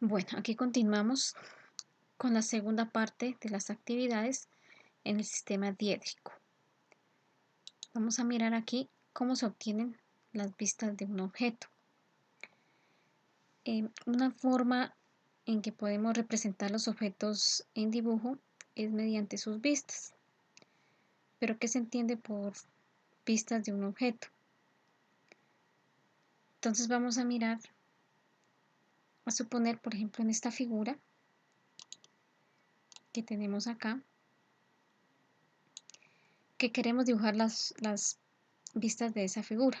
Bueno, aquí continuamos con la segunda parte de las actividades en el sistema diédrico. Vamos a mirar aquí cómo se obtienen las vistas de un objeto. Una forma en que podemos representar los objetos en dibujo es mediante sus vistas. ¿Pero qué se entiende por vistas de un objeto? Entonces vamos a mirar, a suponer, por ejemplo, en esta figura que tenemos acá, que queremos dibujar las vistas de esa figura.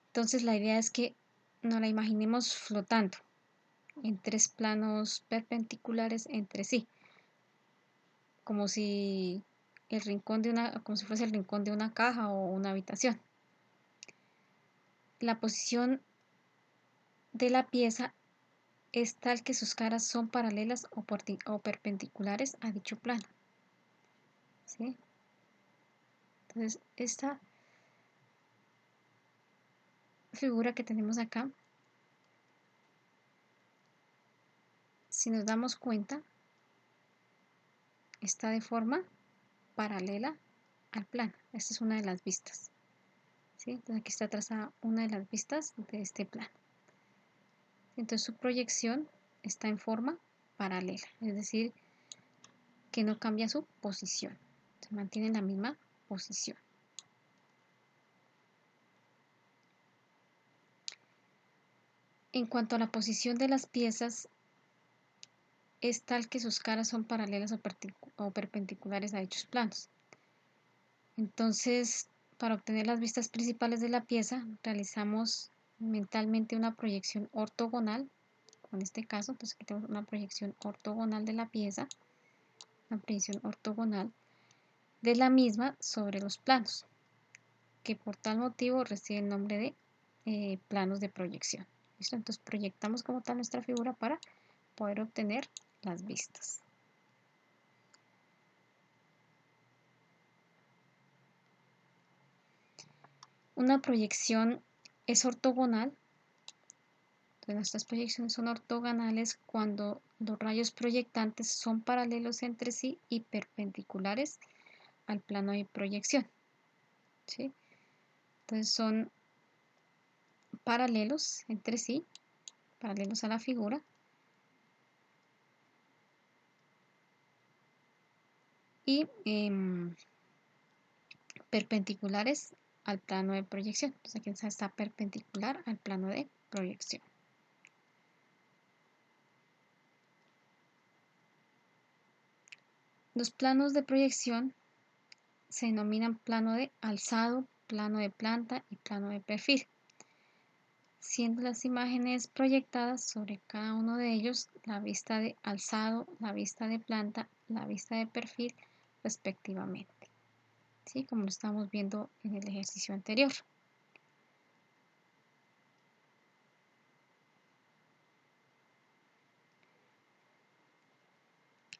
Entonces la idea es que nos la imaginemos flotando en tres planos perpendiculares entre sí, como si como si fuese el rincón de una caja o una habitación. La posición de la pieza es tal que sus caras son paralelas o perpendiculares a dicho plano. ¿Sí? Entonces, esta figura que tenemos acá, si nos damos cuenta, está de forma paralela al plano. Esta es una de las vistas. ¿Sí? Entonces aquí está trazada una de las vistas de este plano. Entonces su proyección está en forma paralela, es decir, que no cambia su posición, se mantiene en la misma posición. En cuanto a la posición de las piezas, es tal que sus caras son paralelas o perpendiculares a dichos planos. Entonces, para obtener las vistas principales de la pieza, realizamos mentalmente una proyección ortogonal, en este caso, entonces aquí tenemos una proyección ortogonal de la pieza, una proyección ortogonal de la misma sobre los planos, que por tal motivo recibe el nombre de planos de proyección. ¿Listo? Entonces proyectamos como tal nuestra figura para poder obtener las vistas. Una proyección es ortogonal. Entonces nuestras proyecciones son ortogonales cuando los rayos proyectantes son paralelos entre sí y perpendiculares al plano de proyección. ¿Sí? Entonces son paralelos entre sí, paralelos a la figura, y perpendiculares al plano de proyección. Entonces aquí está perpendicular al plano de proyección. Los planos de proyección se denominan plano de alzado, plano de planta y plano de perfil, siendo las imágenes proyectadas sobre cada uno de ellos la vista de alzado, la vista de planta, la vista de perfil respectivamente. ¿Sí? Como lo estamos viendo en el ejercicio anterior.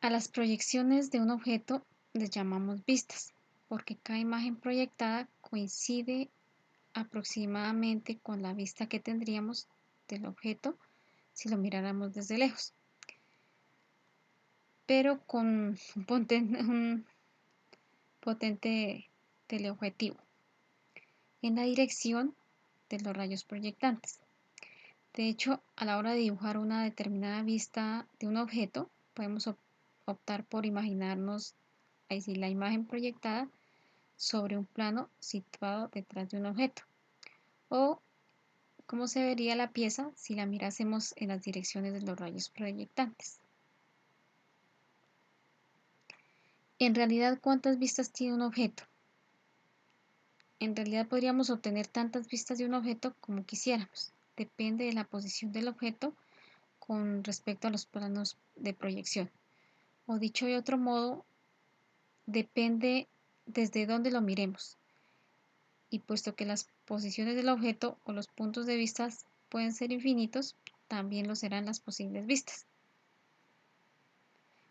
A las proyecciones de un objeto les llamamos vistas, porque cada imagen proyectada coincide aproximadamente con la vista que tendríamos del objeto si lo miráramos desde lejos, pero con un potente teleobjetivo en la dirección de los rayos proyectantes. De hecho, a la hora de dibujar una determinada vista de un objeto, podemos optar por imaginarnos la imagen proyectada sobre un plano situado detrás de un objeto, o cómo se vería la pieza si la mirásemos en las direcciones de los rayos proyectantes. En realidad, ¿cuántas vistas tiene un objeto? En realidad podríamos obtener tantas vistas de un objeto como quisiéramos. Depende de la posición del objeto con respecto a los planos de proyección. O dicho de otro modo, depende desde dónde lo miremos. Y puesto que las posiciones del objeto o los puntos de vista pueden ser infinitos, también lo serán las posibles vistas.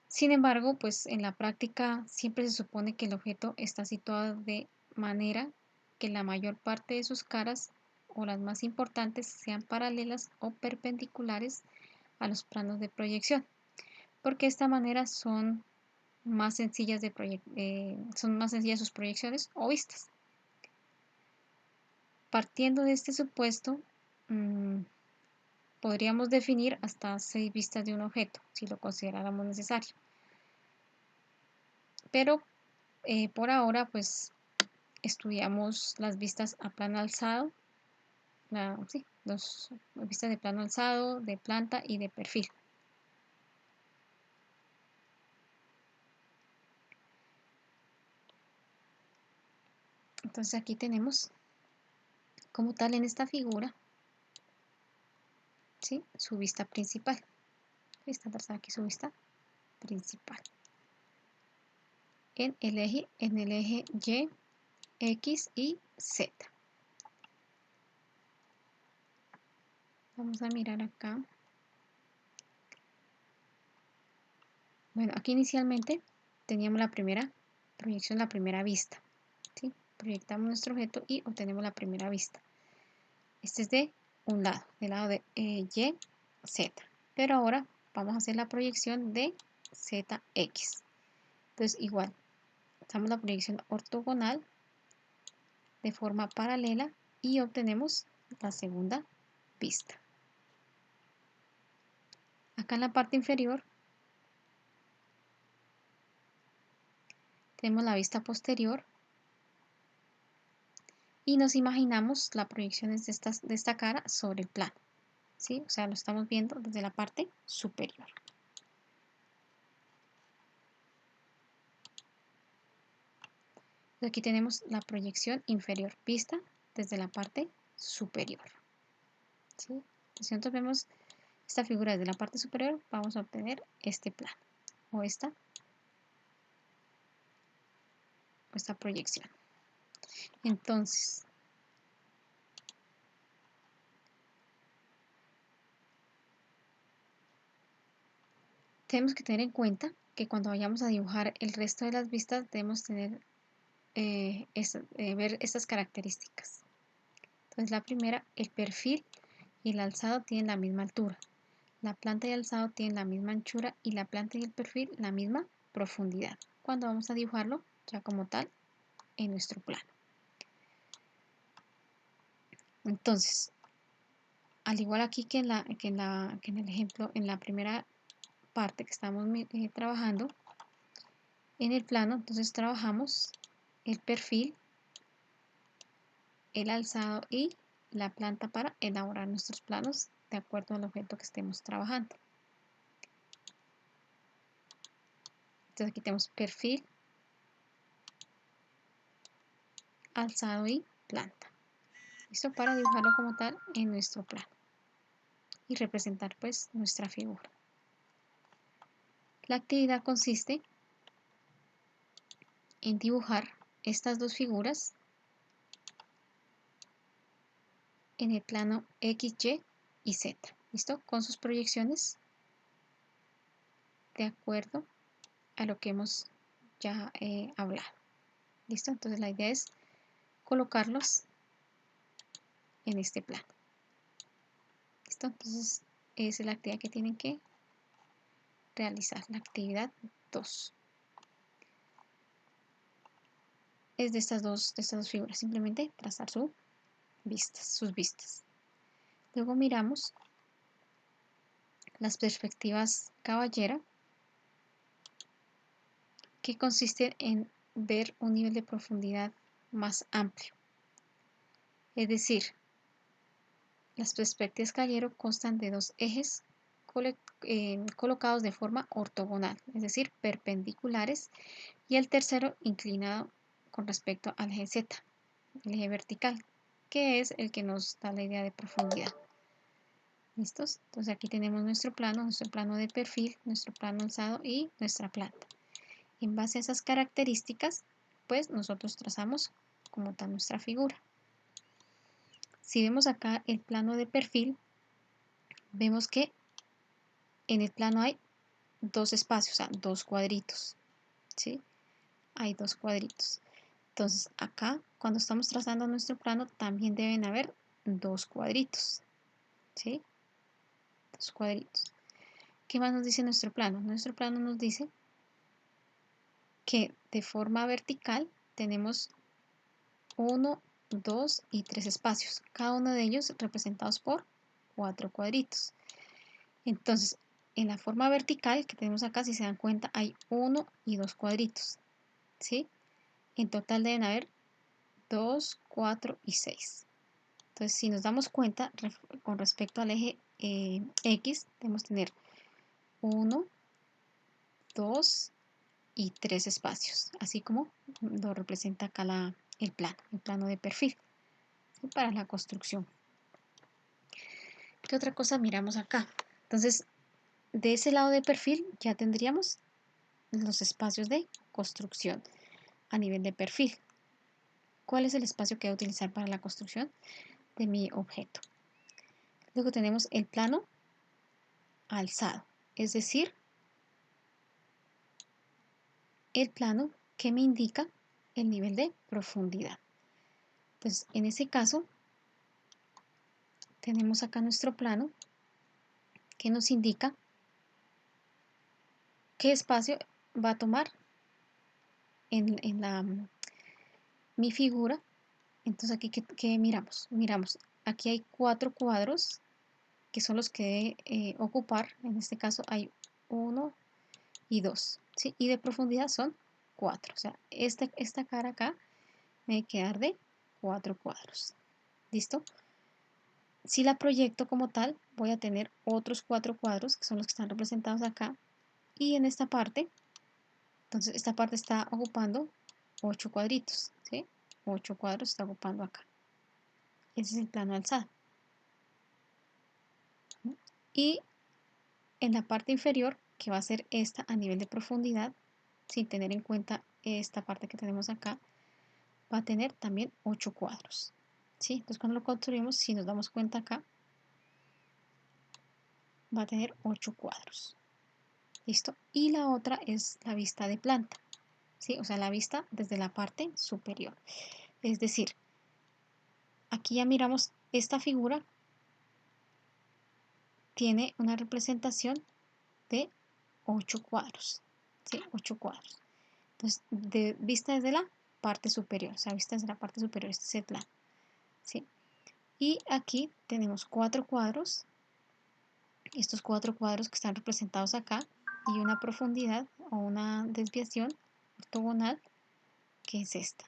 Sin embargo, pues en la práctica siempre se supone que el objeto está situado de manera que la mayor parte de sus caras o las más importantes sean paralelas o perpendiculares a los planos de proyección, porque de esta manera son más sencillas sus proyecciones o vistas. Partiendo de este supuesto, podríamos definir hasta 6 vistas de un objeto, si lo consideráramos necesario. Pero por ahora, pues, estudiamos las vistas a plano alzado, las vistas de plano alzado, de planta y de perfil. Entonces aquí tenemos como tal en esta figura, ¿sí?, su vista principal. Está trazada aquí su vista principal. En el eje Y, X y Z. Vamos a mirar acá. Bueno, aquí inicialmente teníamos la primera proyección, la primera vista, ¿sí? Proyectamos nuestro objeto y obtenemos la primera vista. Este es de un lado, del lado de Y, Z. Pero ahora vamos a hacer la proyección de ZX. Entonces igual, hacemos la proyección ortogonal de forma paralela y obtenemos la segunda vista. Acá en la parte inferior tenemos la vista posterior y nos imaginamos la proyección de esta cara sobre el plano, ¿sí? O sea, lo estamos viendo desde la parte superior. Aquí tenemos la proyección inferior, vista desde la parte superior, ¿sí? Entonces, si nosotros vemos esta figura desde la parte superior, vamos a obtener este plano o esta proyección. Entonces, tenemos que tener en cuenta que cuando vayamos a dibujar el resto de las vistas debemos tener ver estas características. Entonces, la primera, el perfil y el alzado tienen la misma altura. La planta y el alzado tienen la misma anchura y la planta y el perfil la misma profundidad. Cuando vamos a dibujarlo ya como tal en nuestro plano. Entonces, al igual aquí que en el ejemplo, en la primera parte que estamos trabajando, en el plano, entonces trabajamos el perfil, el alzado y la planta para elaborar nuestros planos de acuerdo al objeto que estemos trabajando. Entonces aquí tenemos perfil, alzado y planta. Listo, para dibujarlo como tal en nuestro plano y representar pues nuestra figura. La actividad consiste en dibujar estas dos figuras en el plano X, Y y Z. ¿Listo? Con sus proyecciones de acuerdo a lo que hemos ya hablado. ¿Listo? Entonces la idea es colocarlos en este plano. ¿Listo? Entonces esa es la actividad que tienen que realizar, la actividad 2. Es de estas dos figuras, simplemente trazar sus vistas. Luego miramos las perspectivas caballera, que consiste en ver un nivel de profundidad más amplio. Es decir, las perspectivas caballero constan de dos ejes colocados de forma ortogonal, es decir, perpendiculares, y el tercero inclinado con respecto al eje Z, el eje vertical, que es el que nos da la idea de profundidad. ¿Listos? Entonces aquí tenemos nuestro plano de perfil, nuestro plano alzado y nuestra planta. En base a esas características, pues nosotros trazamos como tal nuestra figura. Si vemos acá el plano de perfil, vemos que en el plano hay dos espacios, o sea, dos cuadritos, ¿sí? Hay dos cuadritos. Entonces acá, cuando estamos trazando nuestro plano, también deben haber dos cuadritos, ¿sí? Dos cuadritos. ¿qué más nos dice nuestro plano? Nuestro plano nos dice que de forma vertical tenemos 1, 2 y 3 espacios, cada uno de ellos representados por 4 cuadritos. Entonces, en la forma vertical que tenemos acá, si se dan cuenta, hay 1 y 2 cuadritos, ¿sí? En total deben haber 2, 4 y 6. Entonces, si nos damos cuenta, con respecto al eje X, debemos tener 1, 2 y 3 espacios, así como lo representa acá el plano de perfil, ¿sí? Para la construcción. ¿Qué otra cosa miramos acá? Entonces, de ese lado de perfil ya tendríamos los espacios de construcción a nivel de perfil. ¿Cuál es el espacio que voy a utilizar para la construcción de mi objeto? Luego tenemos el plano alzado, es decir, el plano que me indica el nivel de profundidad. Entonces, en ese caso, tenemos acá nuestro plano que nos indica qué espacio va a tomar en mi figura. Entonces, aquí, ¿qué miramos? Miramos, aquí hay 4 cuadros que son los que debe ocupar. En este caso hay 1 y 2, ¿sí? Y de profundidad son 4. O sea, esta cara acá me debe quedar de 4 cuadros. ¿Listo? Si la proyecto como tal, voy a tener otros 4 cuadros que son los que están representados acá. Y en esta parte, entonces esta parte está ocupando 8 cuadritos, ¿sí? 8 cuadros está ocupando acá. Ese es el plano alzado. Y en la parte inferior, que va a ser esta a nivel de profundidad, sin tener en cuenta esta parte que tenemos acá, va a tener también 8 cuadros, ¿sí? Entonces cuando lo construimos, si nos damos cuenta acá, va a tener 8 cuadros. ¿Listo? Y la otra es la vista de planta, ¿sí? O sea, la vista desde la parte superior. Es decir, aquí ya miramos esta figura tiene una representación de 8 cuadros, ¿sí? 8 cuadros. Entonces, de vista desde la parte superior, o sea, vista desde la parte superior, este es el plano, ¿sí? Y aquí tenemos 4 cuadros, estos 4 cuadros que están representados acá, y una profundidad o una desviación ortogonal que es esta,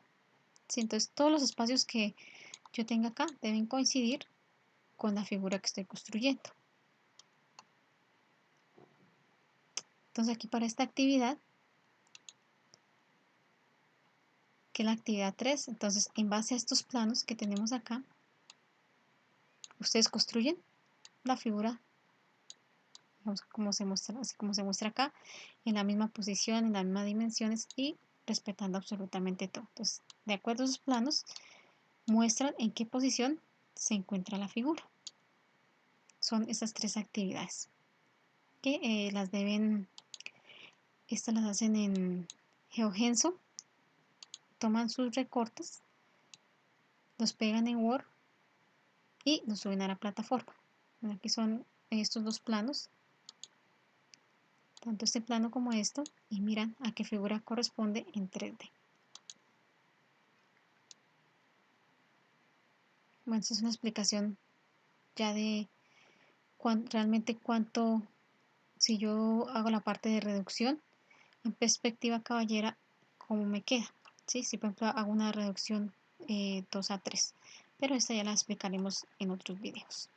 ¿sí? Entonces, todos los espacios que yo tenga acá deben coincidir con la figura que estoy construyendo. Entonces, aquí para esta actividad, que es la actividad 3, entonces en base a estos planos que tenemos acá, ustedes construyen la figura, digamos, como se muestra, así como se muestra acá, en la misma posición, en las mismas dimensiones y respetando absolutamente todo. Entonces, de acuerdo a esos planos, muestran en qué posición se encuentra la figura. Son esas 3 actividades que estas las hacen en GeoGenso, toman sus recortes, los pegan en Word y los suben a la plataforma. Aquí son estos 2 planos, tanto este plano como esto, y miran a qué figura corresponde en 3D. Bueno, esta es una explicación ya de realmente cuánto, si yo hago la parte de reducción en perspectiva caballera, cómo me queda, ¿sí? Si por ejemplo hago una reducción 2 a 3, pero esta ya la explicaremos en otros videos.